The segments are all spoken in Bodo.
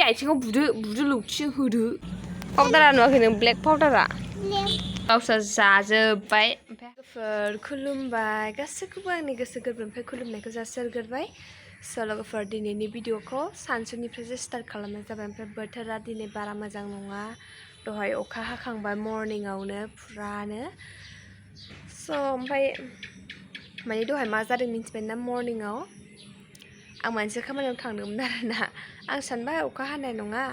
आथिङाव बुदो लौथिजों होदो पाउडारा नुवाखै नों ब्लेक पाउडारा गावसोर जाजोब्बाय ओमफ्राय खुलुमबाय गासैखौबो आंनि गोसो गोरबोनिफ्राय खुलुमनायखौ जासिहरग्रोबाय लोगोफोर दिनैनि भिडिअखौ सानसुनिफ्रायसो स्टार्ट खालामनाय जाबाय ओमफ्राय बोथोरा दिनै बारा मोजां नङा दहाय अखा हाखांबाय मर्निंआवनो फुरानो ओमफ्राय माने दहाय मा जादों मिन्थिबाय ना मर्निंआव आं मोनसे खामानियाव थांदोंमोन आरोना आं सानबाय अखा हानाय नङा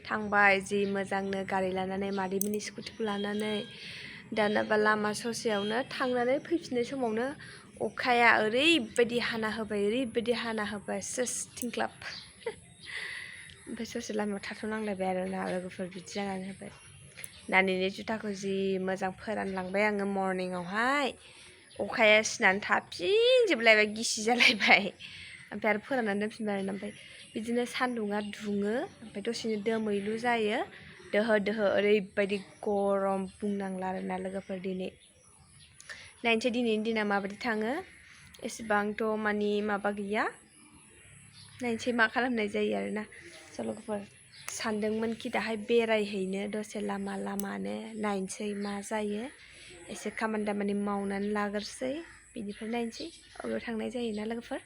थांबाय जि मोजांनो गारि लानानै मादैमोननि स्कुटिखौ लानानै दानाबा लामा ससेयावनो थांनानै फैफिननाय समावनो अखाया ओरैबायदि हाना होबाय सेस थिंख्लाब ओमफ्राय ससे लामायाव थाथ'नांलायबाय आरोना लोगोफोर बिदि जानानै होबाय नानिनि जुथाखौ जि मोजां फोरानलांबाय आङो मर्निंआवहाय अखाया सिनानै थाफिनजोबलायबाय गिसि जालायबाय ओमफ्राय आरो फोराननानै दोनफिनबाय आरोना ओमफ्राय बिदिनो सान्दुङा दुङो ओमफ्राय दसेनो दोमैलु जायो दोहो ओरैबायदि गरम बुंनांला आरोना लोगोफोर दिनै नायनोसै दिनैनि दिना माबायदि थाङो एसेबांथ' मानि माबा गैया नायनोसै मा खालामनाय जायो आरोना लोगोफोर सानदोंमोन कि दाहाय बेरायहैनो दसे लामानो नायनोसै मा जायो एसे खामानि दामानि मावनानै लाग्रोसै बिनिफ्राय नायनोसै अबेयाव थांनाय जायोना लोगोफोर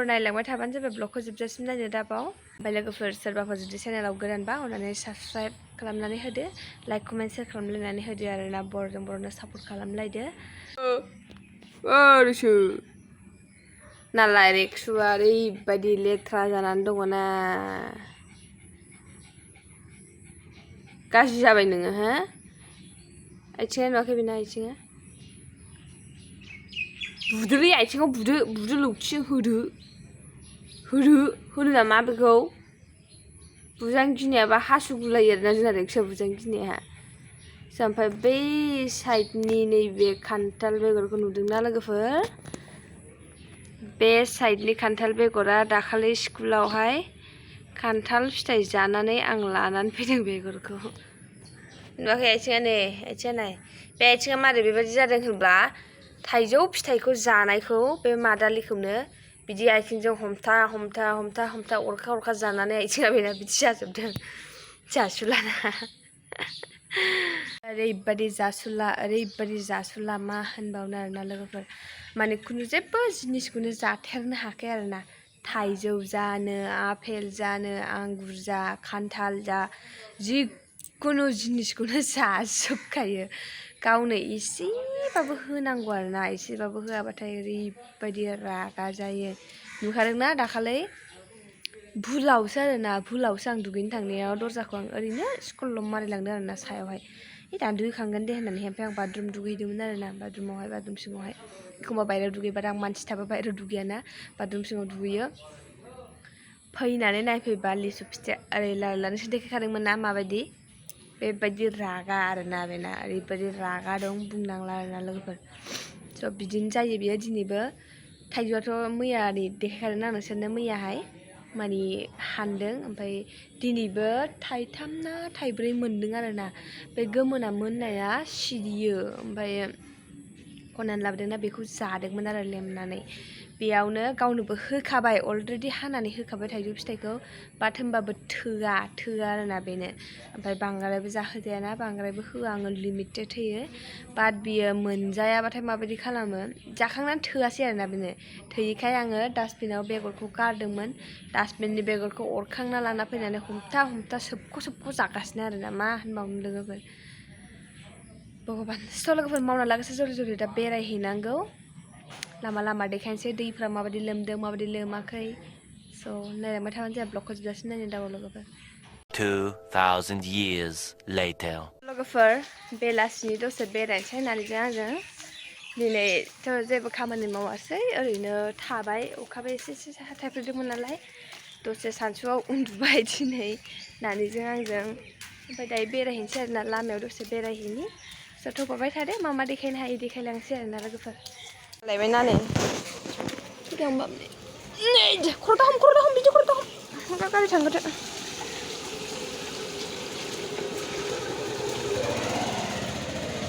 नायलांबाय थाबानो जाबाय ब्लगखौ जोबजासिम नायनो दाबाव ओमफ्राय लोगोफोर सोरबाफोर जुदि चेनेलाव गोदानबा अननानै साबस्क्राइब खालामनानै होदो लाइक कमेन्ट शेयार खालामलायनानै होदो आरोना बरनो सापर्ट खालामलायदो नालाय रेक्सुआ ओरैबायदि लेथ्रा जानानै दङ ना गाज्रि जाबाय नोङो हो आथिङा नुवाखै बेना आथिङा बुदोलै आथिङाव बुदो लौथिजों होदो नामा बेखौ बुजानो गिनायाबा हासुगुलायो आरोना जोंना रेक्सुआ बुजानो गिनाया ओमफ्राय बै साइडनि नैबे खान्थाल बेगरखौ नुदोंना लोगोफोर बे साइडनि खान्थाल बेगरा दाखालि स्कुलावहाय खान्थाल फिथाइ जानानै आं लानानै फैदों बेगरखौ नुवाखै आथिङा नाय बे आथिङा मारै बेबायदि जादों होनब्ला थाइजौ फिथाइखौ जानायखौ बे मादालिखौनो बिदि आथिंजों हमथा अरखा जानानै आथिङा बेना बिदि जाजोबदों जासुलाना ओरैबायदि जासुला मा होनबावनो आरोना लोगोफोर माने खुनु जेबो जिनिसखौनो जाथेरनो हायाखै आरोना थाइजौ जानो आपेल जानो आंगुर जा खान्थाल जा जिखुनु जिनिसखौनो जाजोबखायो गावनो एसेबाबो होनांगौ आरोना एसेबाबो होआबाथाय ओरैबायदि रागा जायो नुखादोंना दाखालै भुलावसो आं दुगैनो थांनायाव दरजाखौ आं ओरैनो स्कुल मारिलांदों आरोना सायावहाय दानो दुगैखांगोन दे होननानै ओमफ्राय आं बाथरुम दुगैदोंमोन आरोना बाथरुम सिङावहाय एखमबा बाहेरायाव दुगैबाथाय आं मानसि थाबा बाहेरायाव दुगैयाना बाथरुम सिङाव दुगैयो फैनानै नायफैबा लिसु फिथाइया ओरै लानानैसो देखायखादोंमोन ना माबायदि बेबायदि रागा आरोना बेना ओरैबायदि रागा दं बुंनांला आरोना लोगोफोर बिदिनो जायो बियो दिनैबो थाइजौआथ' मैया देखायखादोंना नोंसोरनो मैयाहाय मानि हानदों ओमफ्राय दिनैबो थाइथाम ना थाइब्रै मोनदों आरोना बे गोमोना मोननाया सिरियो ओमफ्राय खननानै लाबोदोंना बेखौ जादोंमोन आरो लेमनानै बेयावनो गावनोबो होखाबाय अलरेडि हानानै होखाबाय थाइजौ फिथाइखौ बाट होमबाबो थोआ आरोना बेनो ओमफ्राय बांद्रायबो जाहोजायाना बांद्रायबो होआ आङो लिमिटेड होयो बाट बियो मोनजायाबाथाय माबायदि खालामो जाखांनानै थोआसै आरोना बेनो थोयैखाय आङो डास्टबिनाव बेगरखौ गारदोंमोन डास्टबिननि बेगरखौ अरखांना लाना फैनानै हमथा सोबख' जागासिनो आरोना मा होनबावनो लोगोफोर भगबान लोगोफोर मावना लागासो जल्दि दा बेरायहैनांगौ लामा देखायनोसै दैफ्रा माबायदि लोमदों माबायदि लोमाखै नायलांबाय थाबानो जाया ब्लगखौ जोबजासिम नायनो दाबाव लोगोफोर 2000 years later लोगोफोर बेलासिनि दसे बेरायनोसै नानिजों आंजों दिनैथ' जेबो खामानि मावासै ओरैनो थाबाय अखाबो एसे थाइफ्रिदोंमोन नालाय दसे सानसुआव उन्दुबाय दिनै नानिजों आंजों ओमफ्राय दायो बेरायहैनोसै आरोना लामायाव दसे बेरायहैनि थ'बाय थादो मा देखायनो हायो देखायलांसै आरोना लोगोफोर लायबाय ना नै खर' दाहम बिदि खर' दाहम गारि थांगोन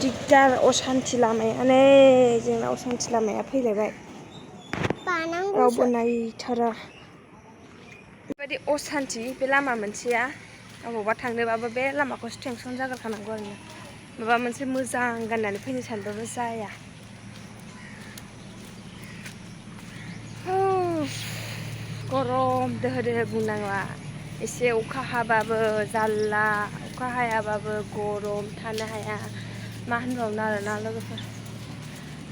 दिगदार असान्थि लामायानो जोंना असान्थि लामाया फैलायबाय रावबो नायथारा बायदि असान्थि बे लामा मोनसेया अबावबा थांनोबाबो बे लामाखौसो टेनसन जागारखानांगौ आरो माबा मोनसे मोजां गाननानै फैनो सानबाबो जाया। गरम दोहो दोहो बुंनाङा एसे अखा हाबाबो जारला अखा हायाबाबो गरम थानो हाया मा होनबावनो आरोना लोगोफोर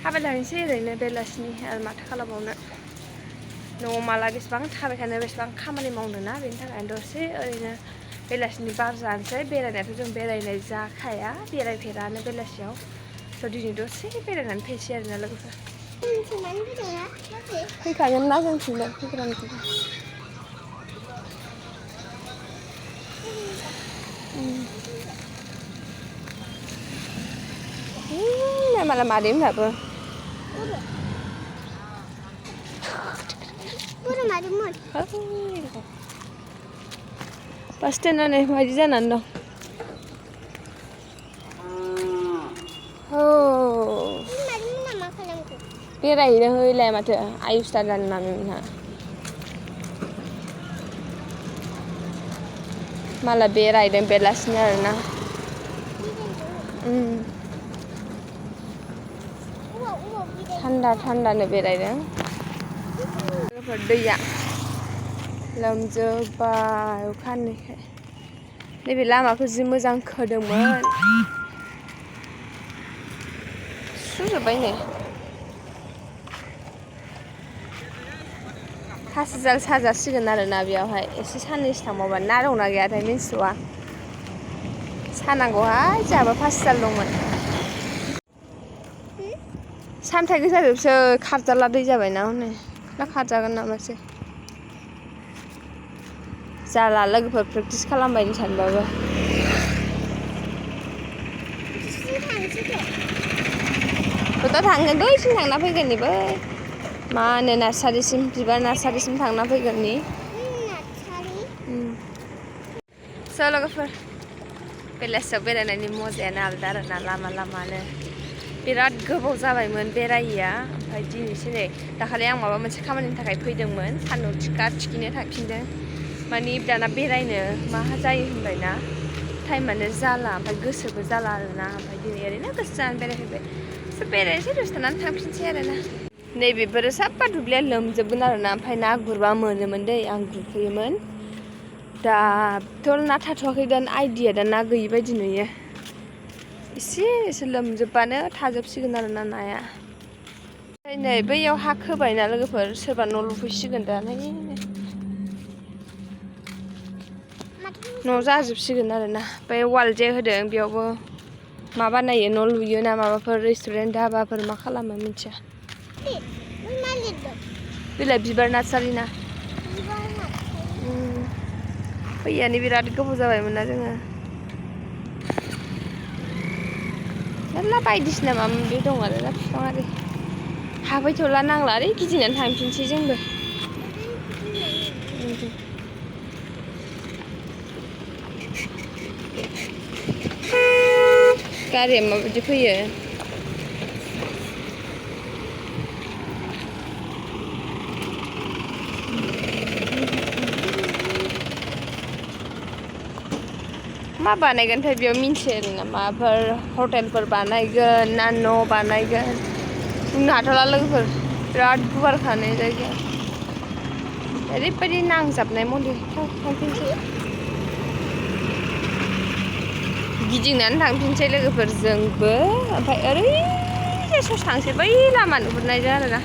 थाबायलांनोसै ओरैनो बेलासिनि आरो माथो खालामबावनो न'आव माला बेसेबां थाबाय थानो बेसेबां खामानि मावनो ना बेनि थाखायनो दसे ओरैनो बेलासिनि बार जानोसै बेरायनायाथ' जों बेरायनाय जाखाया बेरायफेरानो बेलासियाव स' दिनै दसे बेरायनानै फैसै आरोना लोगोफोर फैखागोन ना जोंथिंबो फैग्रानिखौ माला मादै मोनहाबो बास स्टेन्डआनो माबायदि जानानै दं बेरायहैनो हैलाय माथो आयुष दादानि मामिमोनहा माला बेरायदों बेलासिनि आरोना थान्दा थान्दानो बेरायदों दैया लोमजोब्बाय अखा हानायखाय नैबे लामाखौ जि मोजां खोदोंमोन सुजोब्बाय नै फासि जाल साजासिगोन आरोना बेयावहाय एसे साननैसो थांबावबा ना दंना गैयाथाय मिन्थिथ'आ सानांगौहाय जोंहाबो फासि जाल दंमोन सामथाइ गोसाजोबसो खारजाला दै जाबायना हनै ना खारजागोन नामासो जाला लोगोफोर प्रेक्टिस खालामबायनो सानबाबो दा थांगोन बैसिम थांना फैगोन बै मा होनो नार्सारिसिम बिबार नार्सारिसिम थांना फैगोन नि स' लोगोफोर बेलासियाव बेरायनायनि मजायानो आलदा आरोना लामा लामानो बिराद गोबाव जाबायमोन बेरायिया ओमफ्राय दिनैसो नै दाखालि आं माबा मोनसे खामानिनि थाखाय फैदोंमोन सान्दुं थिखा थिखिनो थांफिनदों मानि दाना बेरायनो मा जायो होनबायना टाइमानो जाला ओमफ्राय गोसोबो जाला आरोना ओमफ्राय दिनै ओरैनो गोसो जानानै बेरायफैबाय बेरायनोसै दसे थानानै थांफिनसै आरोना नैबेफोरो साफा दुब्लिया लोमजोबगोन आरोना ओमफ्राय ना गुरबा मोनोमोन दै आं गुरफैयोमोन दाथ' ना थाथ'वाखै दान आइडिया दा ना गैयि बायदि नुयो एसे लोमजोबबानो थाजोबसिगोन आरोना नाया ओमफ्राय नै बैयाव हा खोबायना लोगोफोर सोरबा न' लुफैसिगोन दा न' जाजोबसिगोन आरोना बे वाल जे होदों बेयावबो मा बानायो न' लुयो ना माबाफोर रेस्टुरेन्ट धाबाफोर मा खालामो मिथिया बेलाय बिबार नार्सारि ना फैयानो बिराद गोबाव जाबायमोन ना जोङो मेरला बायदिसिना माबा माबि दं आरोना बिफां आरि हाबहैथ'ला नांला ओरै गिदिंनानै थांफिनसै जोंबो गारिया माबायदि फैयो मा बानायगोनथाय बेयाव मिन्थियो आरोना माबाफोर हटेलफोर बानायगोन ना न' बानायगोन बुंनो हाथ'ला लोगोफोर बिराद गुवारखाने जायगाया ओरैबायदि नांजाबनाय मन्दिर थांफिनसै गिदिंनानै थांफिनसै लोगोफोर जोंबो ओमफ्राय ओरैजाय ससे थांसै बै लामा नुहुरनायजों आरोना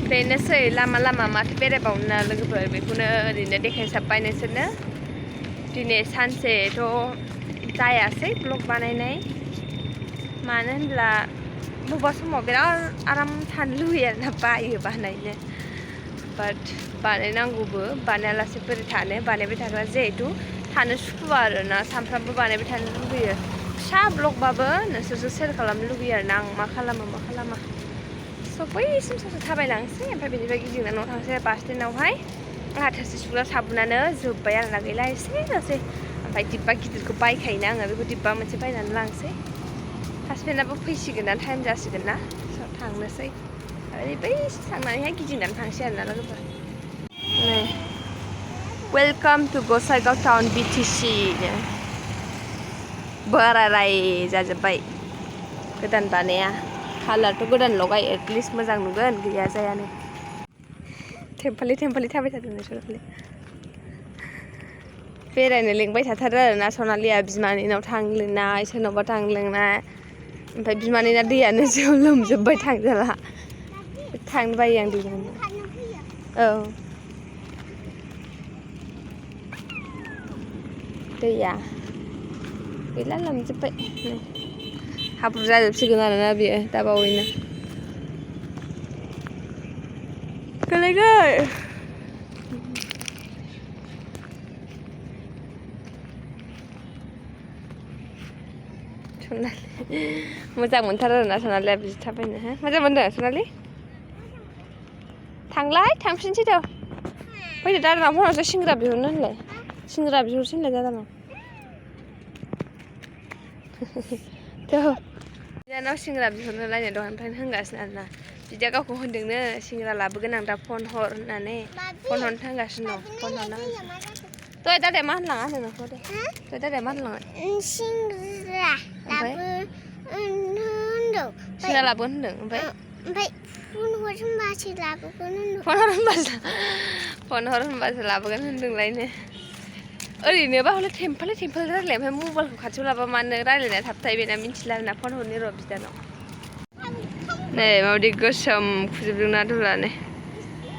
बेनोसै लामा लामा माथो बेरायबावनो लोगोफोर बेखौनो ओरैनो देखायसाबबाय नोंसोरनो दिनै सानसेथ' जायासै ब्लग बानायनाय मानो होनब्ला बबेबा समाव बिराद आराम थानो लुगैयो आरोना बायो बानायनो बाट बानायनांगौबो बानायालासे बोरै थानो बानायबाय थाग्रा जिहेथु थानो सुखुवा आरोना सानफ्रामबो बानायबाय थानो लुगैयो फिसा ब्लगबाबो नोंसोरजों सेयार खालामनो लुगैयो आरोना आं मा खालामा स' बैसिम ससे थाबायलांसै ओमफ्राय बेनिफ्राय गिदिंना न'आव थांसै बास स्टेन्डआवहाय आंहा थोरसि सुग्रा साबुनानो जोब्बाय आरोना गैला एसे दसे ओमफ्राय दिब्बा गिदिरखौ बायखायोना आङो बेखौ दिब्बा मोनसे बायनानै लांसै हासबेन्डआबो फैसिगोन ना टाइम जासिगोन ना स' थांनोसै ओरै बैसिम थांनानैहाय गिदिंनानै थांसै आरोना लोगोफोर नै welcome to Gossaigaon town BTC बोराराय जाजोब्बाय गोदान बानाया कालारथ' गोदान लगाय एटलिस्ट मोजां नुगोन गैया जायानो टेम्पालि थाबाय थादों सनालि बेरायनो लिंबाय थाथारो आरोना सनालिया बिमानिनाव थांलोंनाय सोरनावबा थांलोंनाय ओमफ्राय बिमानिना दैयानो जौ लोमजोब्बाय थांजाला थांनो बायो आं दैयावनो औ दैया गैला लोमजोब्बाय हाब्रु जाजोबसिगोन आरोना बियो दा बावैनो गोलैगोन मोजां मोनथारो आरोना सनालिया बिदि थाबायनो मोजां मोनदों सनालि थांलाय थांफिनसै थ' फैदो दादानाव फन हरसै सिंग्रा बिहरनो होनलाय सिंग्रा बिहरसै होनलाय दादानाव बिदानाव सिंग्रा बिहरनो लायनो दहायनिफ्रायनो होनगासिनो आरोना बिदाया गावखौ होनदोंनो सिंग्रा लाबोगोन आं दा फन हर होननानै फन हरनो थांगासिनो दं फन हरना दहाय दादाया मा होनलाङा होनो नोंखौ दे दहाय दादाया मा होनलाङा सिंग्रा लाबोगोन होनदों ओमफ्राय फन हर होनबासो लाबोगोन होनदोंलायनो ओरैनोबा हले टेम्पालि रायलाय ओमफ्राय मबाइलखौ खाथियाव लाबा मानो रायलायनाया थाबथायो बेना मिथिला आरोना फन हरनि र' बिदानाव नै माबायदि गोसोम खुजोबदोंना दुलानो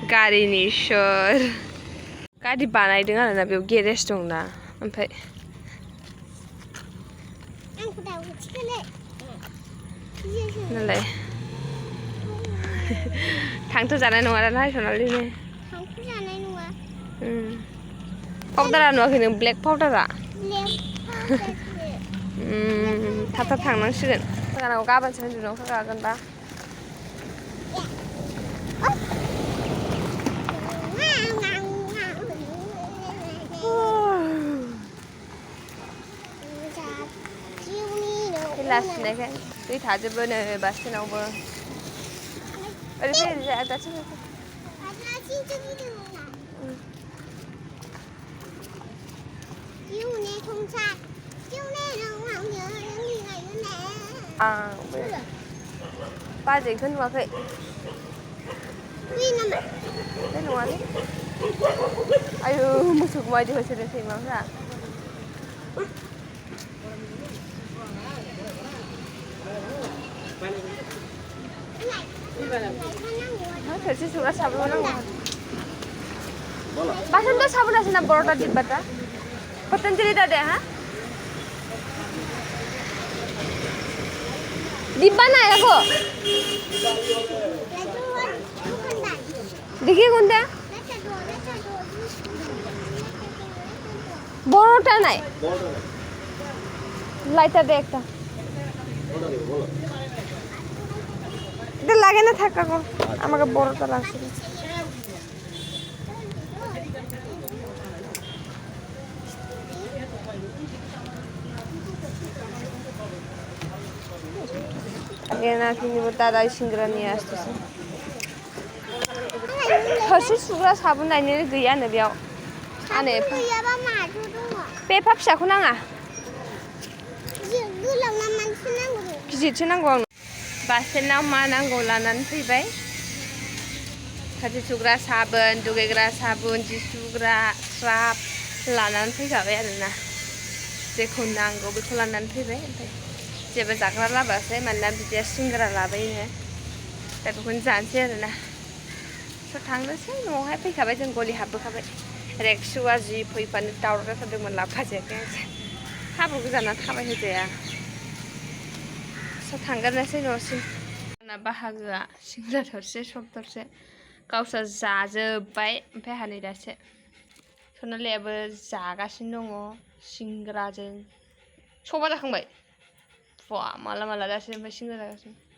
गारिनि इसोर गारि बानायदों आरोना बेयाव गेरेज दंना ओमफ्राय नालाय थांथ' जानाय नङा दाना सनालिनो पाउडारा नुवाखै नों ब्लेक पाउडारा थाब थांनांसिगोन गाबोनसो उन्दुनायाव होखागोनबा लासिनायखाय दै थाजोबो नै बासटेनावबो ओरै फै ओरै दासो बाजैखौ नुवाखै बे नङालै आयु मोसौखौ मायदि होसोदों सैमाफ्रा थोरसि सुग्रा साबोन नांगौ बासनथ' साबोन আছে না বড়টা ডিব্বাটা পতঞ্জলিটা দে হ্যাঁ ডিব্বা নাই রাখো দেখি কোনটা বড়টা নাই লাইটার দে একটা এটা লাগে না থাকা কর আমাকে বড়টা লাগছে दादा सिंग्रा निये आसतेছে थोरसि सुग्रा साबोन लायनो गैयानो बेयाव आने पेपा फिसाखौ नाङा गिदिरसो नांगौ आंनो बासटेनाव मा नांगौ लानानै फैबाय थोरसि सुग्रा साबोन दुगैग्रा साबुन जि सुग्रा स्राब लानानै फैखाबाय आरोना जेखौ नांगौ बेखौ लानानै फैबाय ओमफ्राय जेबो जाग्रा लाबोआसै मानोना बिदिया सिंग्रा लाबोयोनो दा बेखौनो जानोसै आरोना स' थांनोसै न'आवहाय फैखाबाय जों गलि हाबबोखाबाय रेक्सुआ जि फैफानो दावराव जाथारदोंमोन लाबोफाजायाखै हाब्रु गोजाना थाबाय होजाया स' थांगारनोसै न'सिम आंना बाहागोआ सिंग्रा थरसे सब थरसे गावसोर जाजोब्बाय ओमफ्राय हानै दासो सनालियाबो जागासिनो दङ सिंग्राजों सबा जाखांबाय माला दासो ओमफ्राय सिंग्रा जागासिनो